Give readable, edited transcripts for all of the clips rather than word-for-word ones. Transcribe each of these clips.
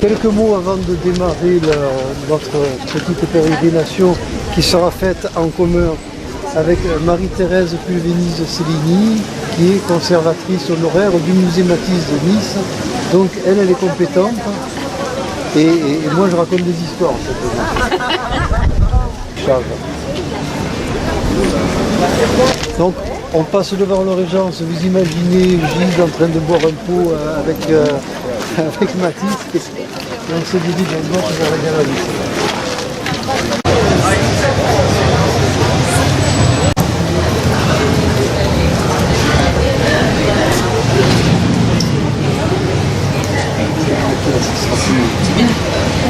Quelques mots avant de démarrer notre petite pérégrination qui sera faite en commun avec Marie-Thérèse Pulvénise-Cellini, qui est conservatrice honoraire du musée Matisse de Nice. Donc elle est compétente et moi je raconte des histoires. Donc on passe devant le Régence, vous imaginez Gilles en train de boire un pot avec Matisse et on se dirige en gauche vers la galerie.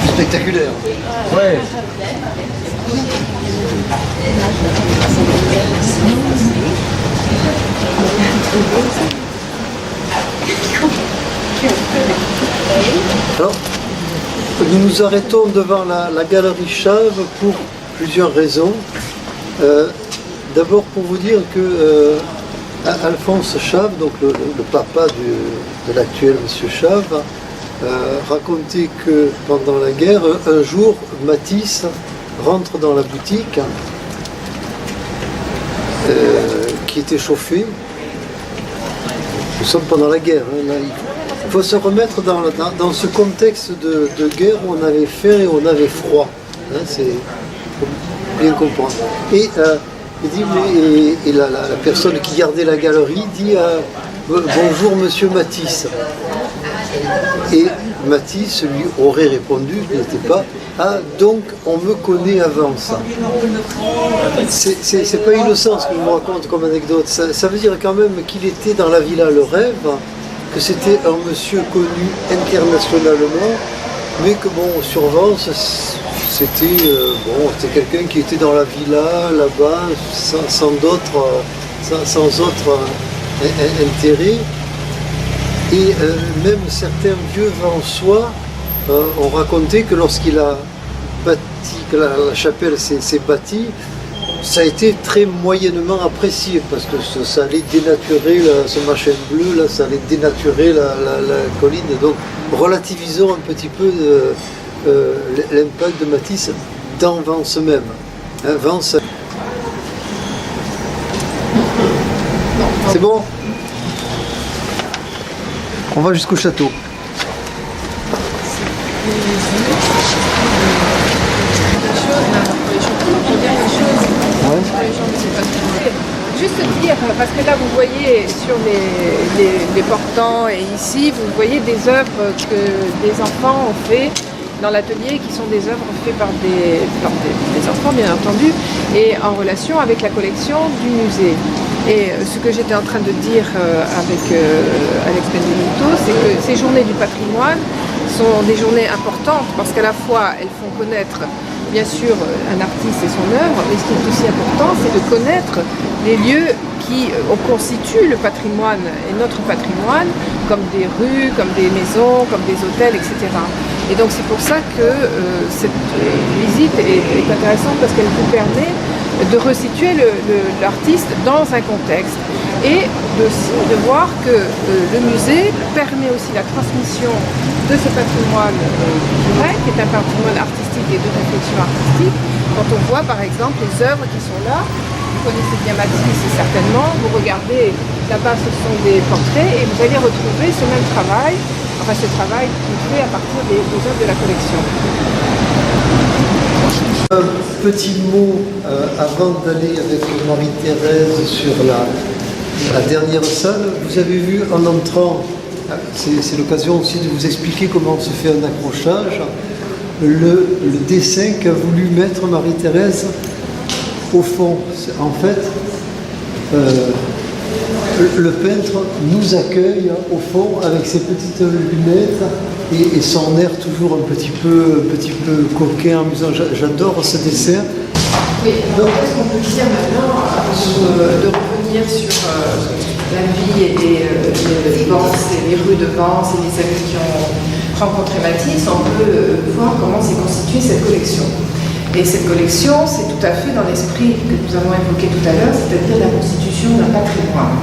Spectaculaire. Ouais. Alors, nous nous arrêtons devant la galerie Chave pour plusieurs raisons. D'abord pour vous dire que Alphonse Chave, donc le papa de l'actuel monsieur Chave, racontait que pendant la guerre, un jour, Matisse rentre dans la boutique qui était chauffée. Nous sommes pendant la guerre. Là, il faut se remettre dans ce contexte de guerre où on avait faim et on avait froid. C'est faut bien comprendre. Et il dit, et la personne qui gardait la galerie dit bonjour monsieur Matisse. Et Matisse lui aurait répondu, je n'étais pas, ah donc on me connaît avant ça. C'est pas innocent ce que je vous raconte comme anecdote, ça veut dire quand même qu'il était dans la villa Le Rêve, que c'était un monsieur connu internationalement, mais que bon, sur Vence, c'était quelqu'un qui était dans la villa là-bas, sans autre intérêt. Et même certains vieux Vensois ont raconté que lorsqu'il a bâti, que la chapelle s'est bâtie, ça a été très moyennement apprécié parce que ça allait dénaturer ce machin bleu, là, ça allait dénaturer la colline. Donc relativisons un petit peu l'impact de Matisse dans Vence même. Hein, Vence. C'est bon? On va jusqu'au château. Juste dire, parce que là vous voyez sur les portants et ici, vous voyez des œuvres que des enfants ont fait dans l'atelier, qui sont des œuvres faites par des enfants bien entendu, et en relation avec la collection du musée. Et ce que j'étais en train de dire avec Alex Benvenuto, c'est que ces journées du patrimoine sont des journées importantes parce qu'à la fois elles font connaître bien sûr un artiste et son œuvre, mais ce qui est aussi important, c'est de connaître les lieux qui constituent le patrimoine et notre patrimoine, comme des rues, comme des maisons, comme des hôtels, etc. Et donc c'est pour ça que cette visite est intéressante parce qu'elle vous permet de resituer l'artiste dans un contexte et de voir que le musée permet aussi la transmission de ce patrimoine culturel, qui est un patrimoine artistique et de réflexion artistique. Quand on voit par exemple les œuvres qui sont là, vous connaissez bien Matisse certainement, vous regardez là-bas, ce sont des portraits et vous allez retrouver ce même travail, enfin ce travail qui est fait à partir des œuvres de la collection. Un petit mot avant d'aller avec Marie-Thérèse sur la dernière salle. Vous avez vu en entrant, c'est l'occasion aussi de vous expliquer comment se fait un accrochage, le dessin qu'a voulu mettre Marie-Thérèse au fond. En fait, le peintre nous accueille au fond avec ses petites lunettes et son air toujours un petit peu coquin, amusant. J'adore ce dessin. Oui, donc est-ce qu'on peut dire maintenant, de revenir sur la vie et les Vence et les rues de Vence et les amis qui ont rencontré Matisse, on peut voir comment s'est constituée cette collection. Et cette collection, c'est tout à fait dans l'esprit que nous avons évoqué tout à l'heure, c'est-à-dire la constitution d'un patrimoine.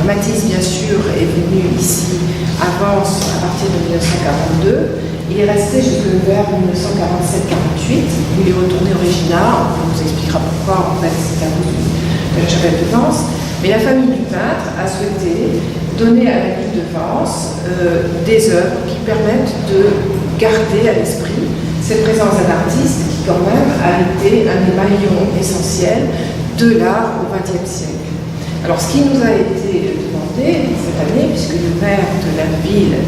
Matisse, bien sûr, est venu ici à Vence à partir de 1942. Il est resté jusque vers 1947-48, où il est retourné original. On vous expliquera pourquoi, en fait, c'est à cause de la chapelle de Vence. Mais la famille du peintre a souhaité donner à la ville de Vence des œuvres qui permettent de garder à l'esprit cette présence d'un artiste qui, quand même, a été un des maillons essentiels de l'art au XXe siècle. Alors, ce qui nous a été demandé cette année, puisque le maire de la ville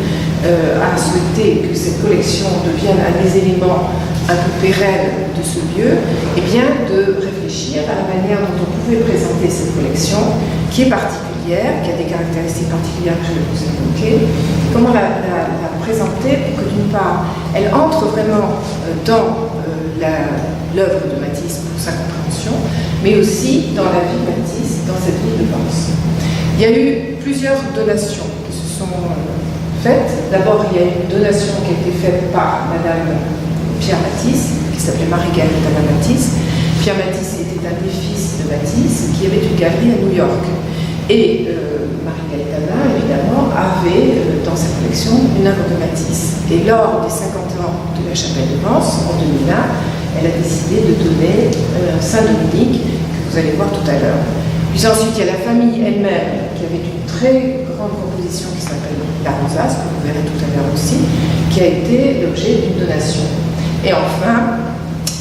a souhaité que cette collection devienne un des éléments un peu pérennes de ce lieu, eh bien, de réfléchir à la manière dont on pouvait présenter cette collection, qui est particulière, qui a des caractéristiques particulières que je vais vous évoquer, comment la présenter pour que, d'une part, elle entre vraiment dans l'œuvre de Matisse pour sa compréhension, mais aussi dans la vie de Matisse, dans cette ville de Vence. Il y a eu plusieurs donations qui se sont faites. D'abord, il y a une donation qui a été faite par Madame Pierre Matisse, qui s'appelait Marie-Gaëtana Matisse. Pierre Matisse était un des fils de Matisse, qui avait une galerie à New York. Et Marie-Gaëtana, évidemment, avait dans sa collection une œuvre de Matisse. Et lors des 50 ans de la chapelle de Vence, en 2001, elle a décidé de donner Saint-Dominique, que vous allez voir tout à l'heure. Puis ensuite, il y a la famille elle-même, qui avait une très grande composition qui s'appelle La Rosace, que vous verrez tout à l'heure aussi, qui a été l'objet d'une donation. Et enfin,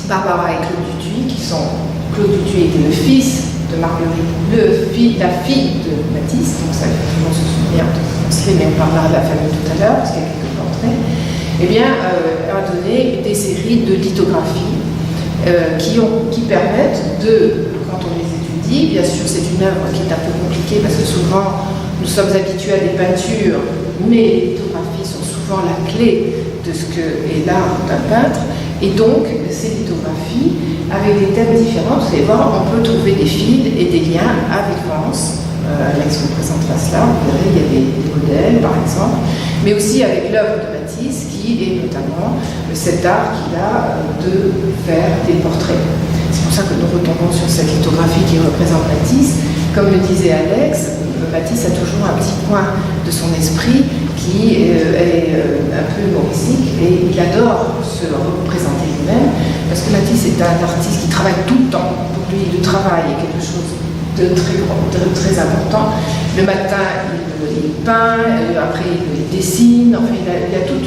Barbara et Claude Dutuy, qui sont... Claude Dutuy était le fils de Marguerite, la fille de Matisse, donc ça fait toujours se souvenir de Poncelet, mais on parlera de la famille tout à l'heure, parce qu'il y a quelques portraits, eh bien, a donné des séries de lithographies qui permettent de, quand on les étudie, bien sûr c'est une œuvre qui est un peu compliquée, parce que souvent nous sommes habitués à des peintures, mais les lithographies sont souvent la clé de ce qu'est l'art d'un peintre, et donc ces lithographies, avec des thèmes différents, vous allez voir, on peut trouver des fils et des liens avec Vence. Alex vous présentera cela, vous verrez, il y a des modèles par exemple, mais aussi avec l'œuvre de Matisse, qui est notamment cet art qu'il a de faire des portraits. C'est pour ça que nous retombons sur cette lithographie qui représente Matisse. Comme le disait Alex, Matisse a toujours un petit coin de son esprit qui est un peu humoristique, et il adore se représenter lui-même, parce que Matisse est un artiste qui travaille tout le temps. Pour lui, le travail est quelque chose de très important. Le matin, il peint, après il dessine, enfin il a tout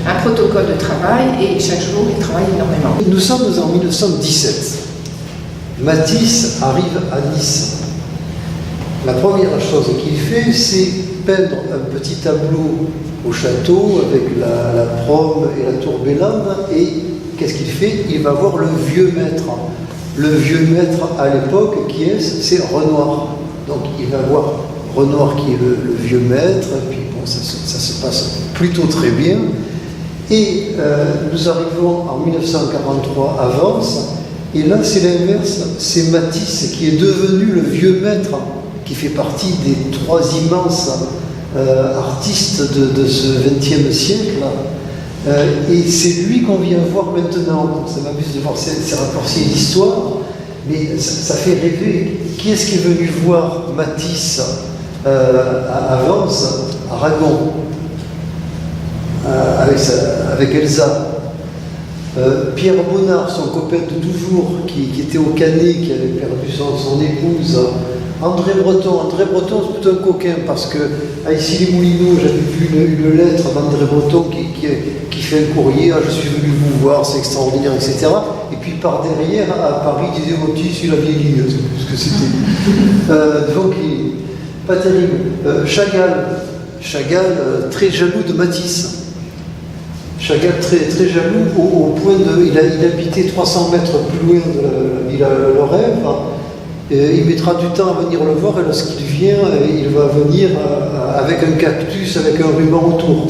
un protocole de travail, et chaque jour il travaille énormément. Nous sommes en 1917. Matisse arrive à Nice. La première chose qu'il fait, c'est peindre un petit tableau au château avec la Prome et la Tourbillonne, et qu'est-ce qu'il fait? Il va voir le vieux maître. Le vieux maître à l'époque, qui est? C'est Renoir. Donc il va voir Renoir qui est le vieux maître, et puis bon, ça se passe plutôt très bien. Et nous arrivons en 1943 à Vence, et là c'est l'inverse, c'est Matisse qui est devenu le vieux maître, qui fait partie des trois immenses artistes de ce XXe siècle. Et c'est lui qu'on vient voir maintenant. Donc ça m'amuse de voir ces raccourcis d'histoire, mais ça fait rêver. Qui est-ce qui est venu voir Matisse à Vence, à Ragon, avec Elsa? Pierre Bonnard, son copain de toujours, qui était au Canet, qui avait perdu son épouse. André Breton, c'est plutôt un coquin, parce qu'à Issy-les-Moulineaux, j'avais vu une lettre d'André Breton qui fait un courrier, je suis venu vous voir, c'est extraordinaire, etc. Et puis par derrière, à Paris, il disait Matisse, il a vieilli, ce que c'était. Donc, pas terrible. Chagall, très jaloux de Matisse. Chagall très jaloux, au point de... Il habitait 300 mètres plus loin de la Villa Lorève. Il mettra du temps à venir le voir, et lorsqu'il vient, il va venir avec un cactus, avec un ruban autour.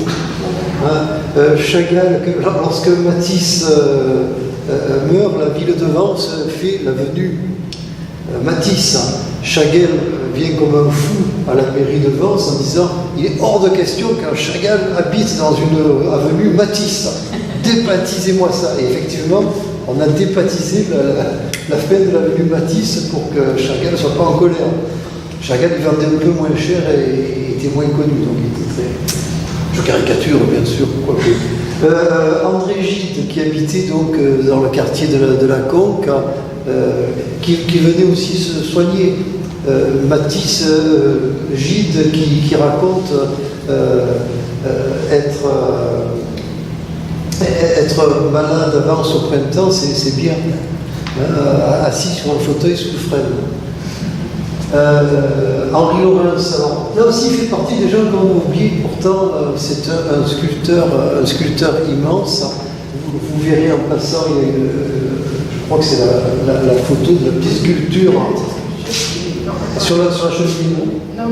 Chagall, lorsque Matisse meurt, la ville de Vence fait la venue Matisse. Chagall vient comme un fou à la mairie de Vence en disant « Il est hors de question qu'un Chagall habite dans une avenue Matisse. Débaptisez-moi ça ». Et effectivement, on a débaptisé la fin de l'avenue Matisse pour que Chagall ne soit pas en colère. Chagall il vendait un peu moins cher et était moins connu, donc il était très... Je caricature bien sûr, quoique André Gide, qui habitait donc dans le quartier de la Conque, qui venait aussi se soigner. Matisse Gide qui raconte être malade d'avance au printemps, c'est bien. Assis sur un fauteuil sous le frêne. Henri Laurens, alors, là aussi il fait partie des gens qu'on oublie, pourtant c'est un sculpteur immense. Vous verrez en passant, je crois que c'est la photo de la petite sculpture sur la cheminée. Non,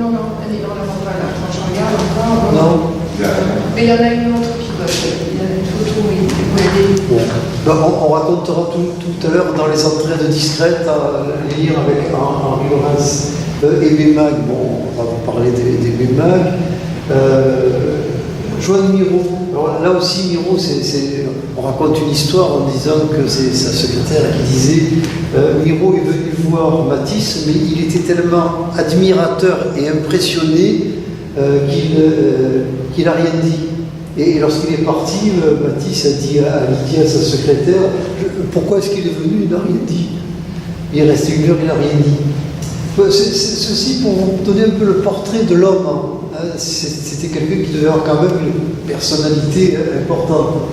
elle est dans la rampe là, quand je regarde encore. Non. Mais il y en a une autre qui doit être. Il y a une photo où il est. On racontera tout à l'heure dans les entrées de Discrète, les lire avec Henri Laurens et Bémag. Bon, on va vous parler des Bémag. Joan Miro. Alors là aussi, Miro, on raconte une histoire en disant que c'est sa secrétaire qui disait Miro est venu voir Matisse, mais il était tellement admirateur et impressionné qu'il n'a rien dit. Et lorsqu'il est parti, Matisse a dit à Lydia, sa secrétaire, pourquoi est-ce qu'il est venu? Il n'a rien dit. Il est resté une heure, il n'a rien dit. Ceci pour vous donner un peu le portrait de l'homme. C'était quelqu'un qui devait avoir quand même une personnalité importante.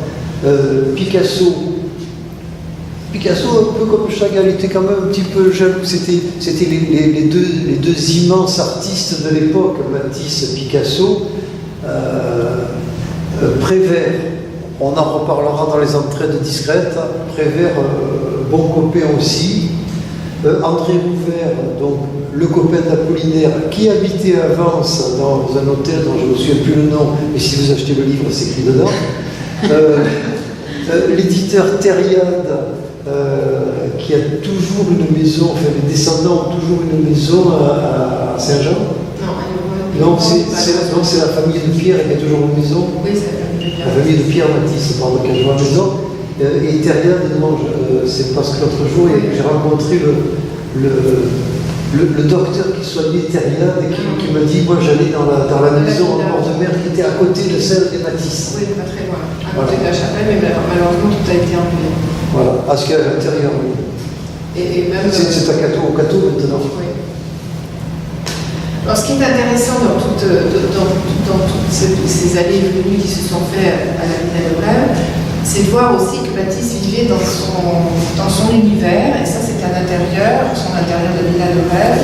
Picasso, un peu comme Chagall, était quand même un petit peu jaloux. C'était les deux immenses artistes de l'époque, Matisse, Picasso. Prévert, on en reparlera dans les entrées de Discrète. Prévert, bon copain aussi. André Rouvert, donc le copain d'Apollinaire, qui habitait à Vence dans un hôtel dont je ne me souviens plus le nom, mais si vous achetez le livre, c'est écrit dedans. L'éditeur Thériade, qui a toujours une maison, enfin les descendants ont toujours une maison à Saint-Jean. Non, c'est la famille de Pierre qui a toujours une maison. Oui, c'est la famille de Pierre. La famille de Pierre Matisse, pardon, qui a toujours une maison. Et Thériade, c'est parce que l'autre jour, j'ai rencontré le docteur qui soignait Thériade et qui m'a dit, moi j'allais dans la maison en bord de mer qui était à côté de celle des Matisse. Oui, pas très loin. À côté de la chapelle, mais malheureusement tout a été enlevé. Voilà, parce qu'à l'intérieur, oui. Et même. C'est au Cateau maintenant. Oui. Alors, ce qui est intéressant dans toutes ces allées et venues qui se sont faites à la Villa de Rêve, c'est de voir aussi que Matisse vivait dans son univers, et ça c'est à l'intérieur, son intérieur de Villa de Rêve,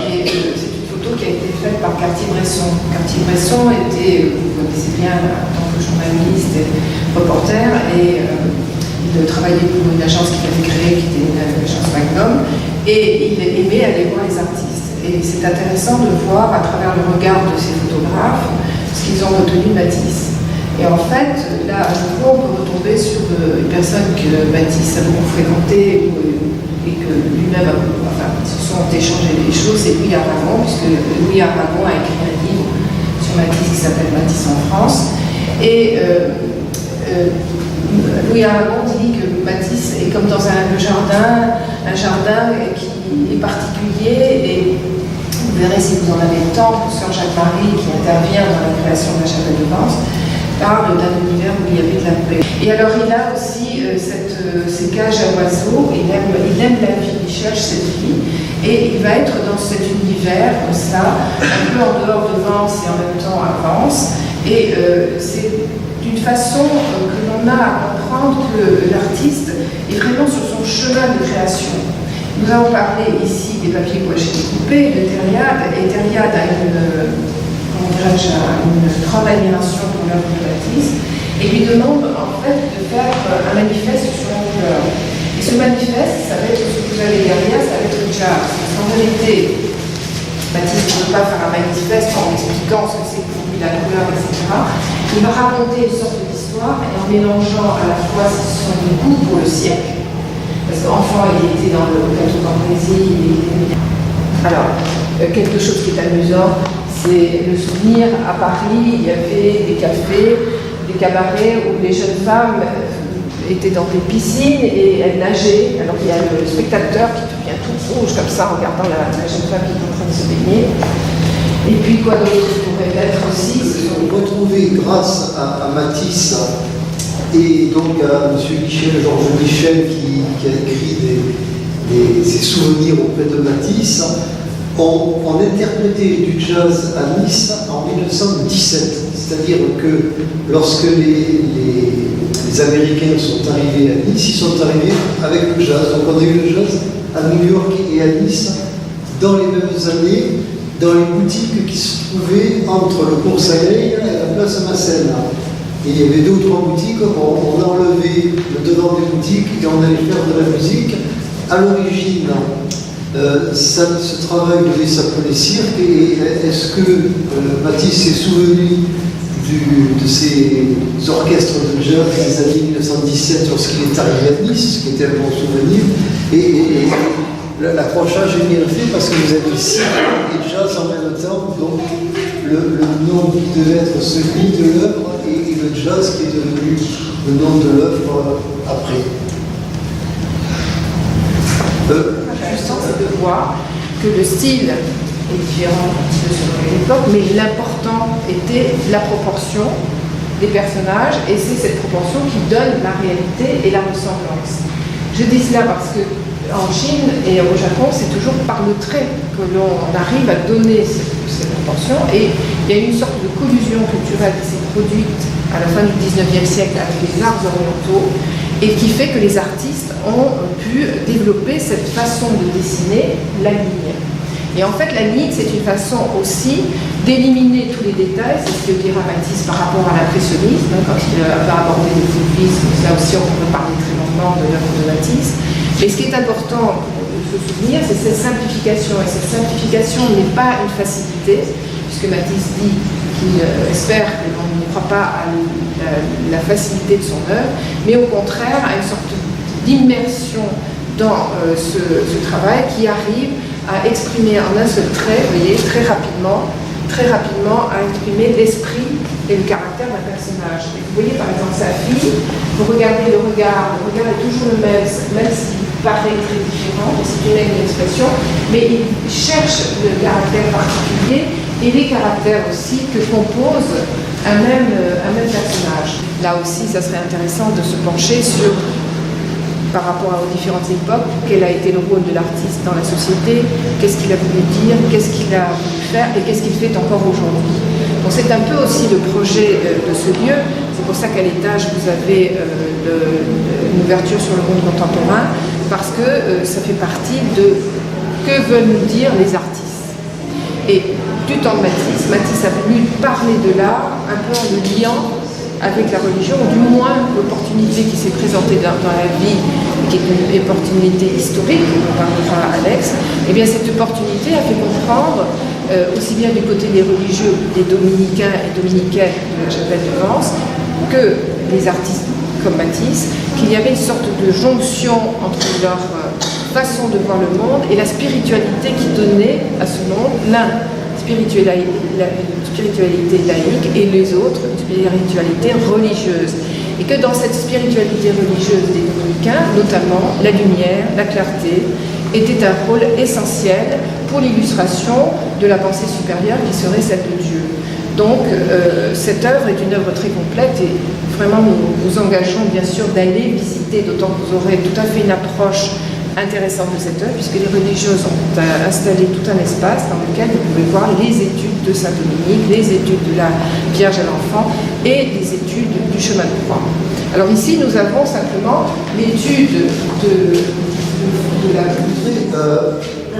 et c'est une photo qui a été faite par Cartier-Bresson. Cartier-Bresson était, vous connaissez bien, en tant que journaliste et reporter, et il travaillait pour une agence qu'il avait créée, qui était une agence Magnum, et il aimait aller voir les artistes. Et c'est intéressant de voir à travers le regard de ces photographes ce qu'ils ont retenu de Matisse. Et en fait, là, à nouveau, on peut retomber sur une personne que Matisse a beaucoup fréquentée et que lui-même ils se sont échangés des choses, c'est Louis Aragon, puisque Louis Aragon a écrit un livre sur Matisse qui s'appelle Matisse en France. Et Louis Aragon dit que Matisse est comme dans un jardin qui est particulier, et vous verrez si vous en avez le temps, que Sir Jacques Marie, qui intervient dans la création de la chapelle de Vence, parle d'un univers où il y avait de la paix. Et alors il a aussi ces cages à oiseaux, il aime la vie, il cherche cette vie, et il va être dans cet univers comme ça, un peu en dehors de Vence et en même temps à Vence, et c'est d'une façon que l'on a à comprendre que l'artiste est vraiment sur son chemin de création. Nous avons parlé ici des papiers gouachés découpés, de Thériade, et Thériade a une grande admiration pour l'œuvre de Matisse, et lui demande en fait de faire un manifeste sur la couleur. Et ce manifeste, ça va être ce que vous avez derrière, ça va être une charge. Parce qu'en vérité, Matisse ne veut pas faire un manifeste en expliquant ce que c'est pour lui la couleur, etc. Il va raconter une sorte d'histoire et en mélangeant à la fois son goût pour le siècle. Parce qu'enfant, il était dans le plateau d'Ambrésie. Alors, quelque chose qui est amusant, c'est le souvenir à Paris, il y avait des cafés, des cabarets où les jeunes femmes étaient dans des piscines et elles nageaient. Alors il y a le spectateur qui devient tout rouge comme ça en regardant la jeune femme qui est en train de se baigner. Et puis quoi d'autre pourrait être aussi retrouver grâce à Matisse Et donc à M. Michel, Georges Michel, qui a écrit ses souvenirs auprès de Matisse, ont interprété du jazz à Nice en 1917. C'est-à-dire que lorsque les Américains sont arrivés à Nice, ils sont arrivés avec le jazz. Donc on a eu le jazz à New York et à Nice dans les mêmes années, dans les boutiques qui se trouvaient entre le Cours Soleil et la place Masséna. Et il y avait 2 ou 3 boutiques, on enlevait le devant des boutiques et on allait faire de la musique. À l'origine, ce travail devait s'appeler cirque, et est-ce que Matisse s'est souvenu de ces orchestres de jazz des années 1917 lorsqu'il est arrivé à Nice, ce qui était un bon souvenir, et l'accrochage est bien fait parce que vous avez cirque et jazz en même temps, donc le nom qui devait être celui de l'œuvre et le jazz qui est devenu le nom de l'œuvre après. L'important, c'est de voir que le style est différent un petit peu selon l'époque, mais l'important était la proportion des personnages, et c'est cette proportion qui donne la réalité et la ressemblance. Je dis cela parce que en Chine et au Japon, c'est toujours par le trait que l'on arrive à donner ces proportions, et il y a une sorte de collusion culturelle qui s'est produite à la fin du 19e siècle avec les arts orientaux, et qui fait que les artistes ont pu développer cette façon de dessiner la ligne. Et en fait, la ligne, c'est une façon aussi d'éliminer tous les détails, c'est ce que dira Matisse par rapport à l'impressionnisme, quand il va aborder les fauvismes, là aussi on peut parler très longuement de l'œuvre de Matisse. Mais ce qui est important de se souvenir, c'est cette simplification, et cette simplification n'est pas une facilité, puisque Matisse dit qu'il espère que l'on ne croit pas à la facilité de son œuvre, mais au contraire à une sorte d'immersion dans ce travail qui arrive à exprimer en un seul trait, vous voyez, très rapidement à exprimer l'esprit et le caractère d'un personnage. Et vous voyez par exemple sa fille, vous regardez le regard est toujours le même s'il paraît très différent, c'est une même expression, mais il cherche le caractère particulier et les caractères aussi que compose un même personnage. Là aussi, ça serait intéressant de se pencher sur, par rapport aux différentes époques, quel a été le rôle de l'artiste dans la société, qu'est-ce qu'il a voulu dire, qu'est-ce qu'il a voulu faire et qu'est-ce qu'il fait encore aujourd'hui. Donc c'est un peu aussi le projet de ce lieu, c'est pour ça qu'à l'étage vous avez une ouverture sur le monde contemporain, parce que ça fait partie de que veulent nous dire les artistes. Et du temps de Matisse a voulu parler de l'art un peu en le liant avec la religion, ou du moins l'opportunité qui s'est présentée dans la vie, qui est une opportunité historique, dont parlera Alex, et bien cette opportunité a fait comprendre, aussi bien du côté des religieux, des dominicains et dominicaines de la chapelle de Vence, que des artistes comme Matisse, qu'il y avait une sorte de jonction entre leur façon de voir le monde et la spiritualité qui donnait à ce monde l'un. Spiritualité laïque et les autres, une spiritualité religieuse. Et que dans cette spiritualité religieuse des dominicains, notamment la lumière, la clarté, était un rôle essentiel pour l'illustration de la pensée supérieure qui serait celle de Dieu. Donc cette œuvre est une œuvre très complète et vraiment nous vous engageons bien sûr d'aller visiter, d'autant que vous aurez tout à fait une approche intéressante de cette œuvre, puisque les religieuses ont installé tout un espace dans lequel vous pouvez voir les études de Saint-Dominique, les études de la Vierge à l'Enfant et les études du chemin de croix. Alors ici, nous avons simplement l'étude de la...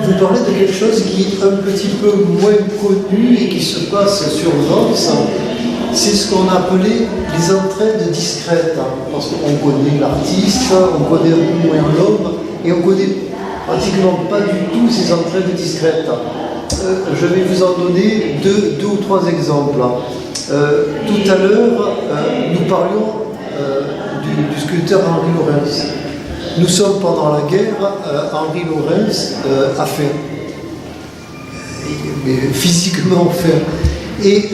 Vous parlez de quelque chose qui est un petit peu moins connu et qui se passe sur Vence. C'est ce qu'on appelait les entraides discrètes, parce qu'on connaît l'artiste, on connaît un peu moins l'homme, et on ne connaît pratiquement pas du tout ces entraides discrètes. Je vais vous en donner deux ou trois exemples. Tout à l'heure, nous parlions du sculpteur Henri Laurens. Nous sommes pendant la guerre, Henri Laurens a faim, physiquement faim. Et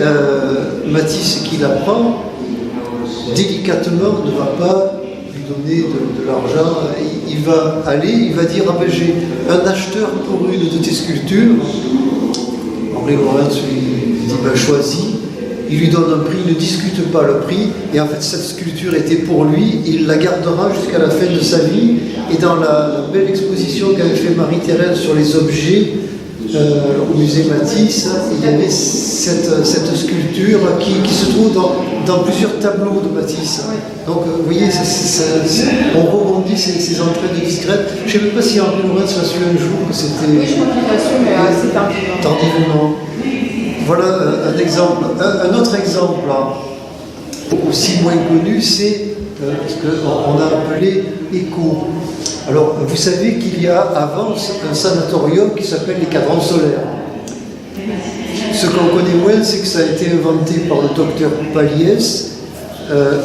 Matisse, qui l'apprend, délicatement ne va pas lui donner de l'argent. Il va aller, il va dire, ah ben j'ai un acheteur pour une de tes sculptures. Henri Laurens lui dit, ben choisis. il lui donne un prix, il ne discute pas le prix, et en fait cette sculpture était pour lui, il la gardera jusqu'à la fin de sa vie, et dans la belle exposition qu'avait fait Marie-Thérèse sur les objets, au musée Matisse, il y avait cette sculpture qui se trouve dans plusieurs tableaux de Matisse. Donc vous voyez, on rebondit ces entrées de discrètes. Je ne sais même pas si Henri Laurens l'a su un jour que c'était... Oui, je crois qu'il l'a su, mais assez tardivement. Tardivement. Voilà un exemple. Un autre exemple, aussi moins connu, c'est ce qu'on a appelé écho. Alors, vous savez qu'il y a avant un sanatorium qui s'appelle les cadrans solaires. Ce qu'on connaît moins, c'est que ça a été inventé par le docteur Paliès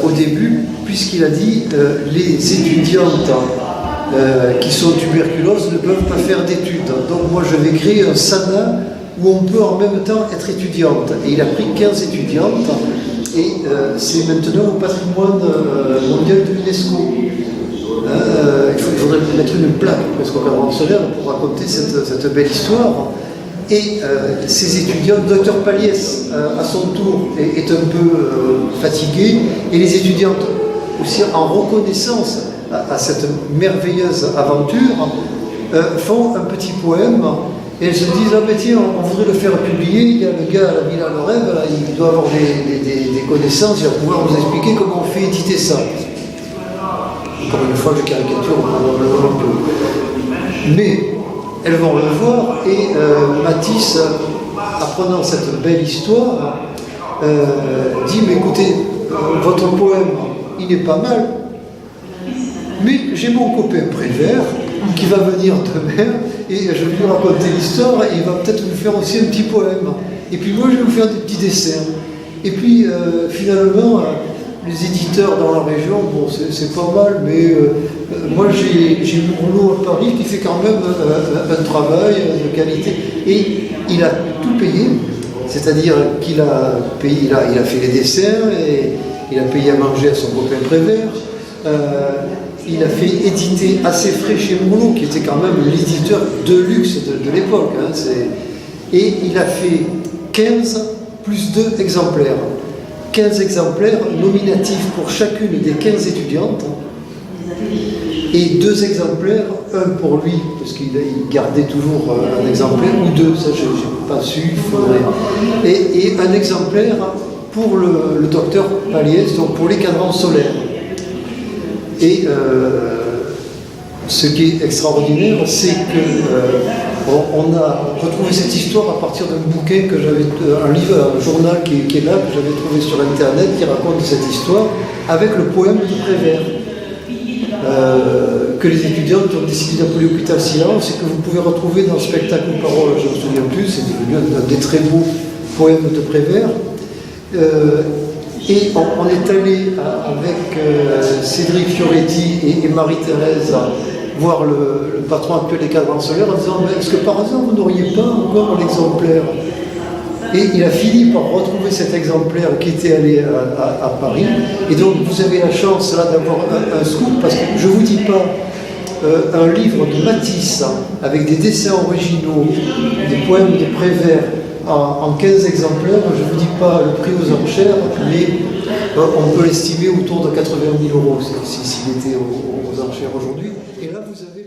au début, puisqu'il a dit les étudiantes qui sont tuberculoses ne peuvent pas faire d'études. Donc moi, je vais créer un sana où on peut en même temps être étudiante. Et il a pris 15 étudiantes, et c'est maintenant au patrimoine mondial de l'UNESCO. Il faudrait mettre une plaque presque au cadran solaire pour raconter cette belle histoire. Et ces étudiants, le docteur Paliès, à son tour, est un peu fatigué, et les étudiantes, aussi en reconnaissance à cette merveilleuse aventure, font un petit poème, et elles se disent, ah ben tiens, on voudrait le faire publier, il y a le gars à la Villa Le Rêve, là, il doit avoir des connaissances, il va pouvoir nous expliquer comment on fait éditer ça. Encore une fois, je caricature un peu. Mais elles vont le voir, et Matisse, apprenant cette belle histoire, dit, mais écoutez, votre poème, il n'est pas mal, mais j'ai mon copain Prévert qui va venir demain, et je vais lui raconter l'histoire, et il va peut-être vous faire aussi un petit poème. Et puis moi, je vais vous faire des petits dessins. Et puis, finalement, les éditeurs dans la région, bon, c'est pas mal, mais moi j'ai mon boulot à Paris qui fait quand même un travail de qualité. Et il a tout payé, c'est-à-dire qu'il a payé, il a fait les dessins, et il a payé à manger à son copain Prévert. Il a fait éditer assez frais chez Moulot, qui était quand même l'éditeur de luxe de l'époque. Hein, et il a fait 15 plus 2 exemplaires. 15 exemplaires nominatifs pour chacune des 15 étudiantes, et 2 exemplaires, un pour lui, parce qu'il gardait toujours un exemplaire, ou 2, ça je n'ai pas su, il faudrait, et un exemplaire pour le docteur Paliès, donc pour les cadrans solaires. Et ce qui est extraordinaire, c'est qu'on a retrouvé cette histoire à partir d'un bouquin que j'avais, un livre, un journal qui est là, que j'avais trouvé sur Internet, qui raconte cette histoire, avec le poème de Prévert, que les étudiantes ont décidé d'appeler Hôpital Silence, et que vous pouvez retrouver dans le spectacle Parole, je ne me souviens plus, c'est devenu un des très beaux poèmes de Prévert. Et on est allé avec Cédric Fioretti et Marie-Thérèse voir le patron actuel des cadrans solaires en disant, est-ce que par hasard vous n'auriez pas encore un exemplaire? Et il a fini par retrouver cet exemplaire qui était allé à Paris. Et donc vous avez la chance là d'avoir un scoop, parce que je ne vous dis pas un livre de Matisse avec des dessins originaux, des poèmes de Prévert, en 15 exemplaires, je ne vous dis pas le prix aux enchères, mais on peut l'estimer autour de 80 000 € s'il était aux enchères aujourd'hui. Et là, vous avez